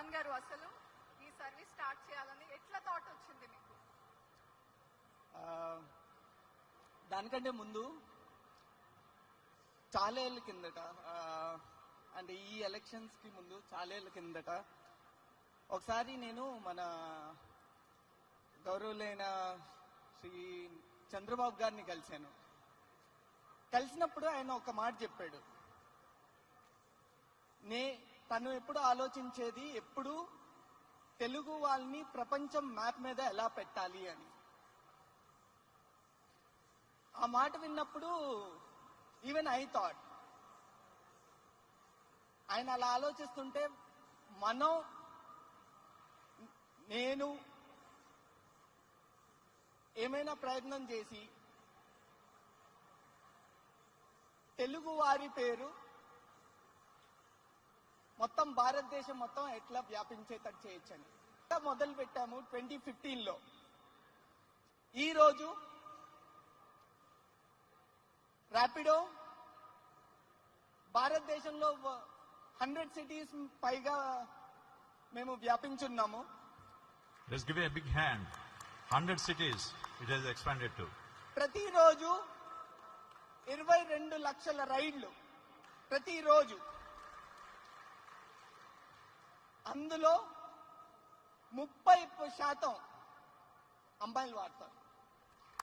పవన్ గారు, అసలు ఈ సర్వీస్ స్టార్ట్ చేయాలని ఎట్లా థాట్ వచ్చింది మీకు? దానికంటే ముందు చాలా ఏళ్ళ కిందట, అంటే ఈ ఎలక్షన్స్ కి ముందు చాలా ఏళ్ళ కిందట ఒకసారి నేను మన గౌరవులైన శ్రీ చంద్రబాబు గారిని కలిసినప్పుడు ఆయన ఒక మాట చెప్పాడు. తను ఎప్పుడు ఆలోచించేది ఎప్పుడు తెలుగు వాళ్ళని ప్రపంచం మ్యాప్ మీద ఎలా పెట్టాలి అని. ఆ మాట విన్నప్పుడు ఈవెన్ ఐ థాట్, ఆయన అలా ఆలోచిస్తుంటే నేను ఏమైనా ప్రయత్నం చేసి తెలుగు వారి పేరు మొత్తం భారతదేశం మొత్తం ఎట్లా వ్యాపించేటట్టు చేయొచ్చని మొదలు పెట్టాము 2015లో. ఈరోజు ర్యాపిడో భారతదేశంలో 100 cities పైగా మేము వ్యాపించున్నాము. Let's give a big hand. 100 cities it has expanded to. ప్రతిరోజు 22 లక్షల రైళ్లు ప్రతిరోజు. అందులో 30% అమ్మాయిలు వాడతారు.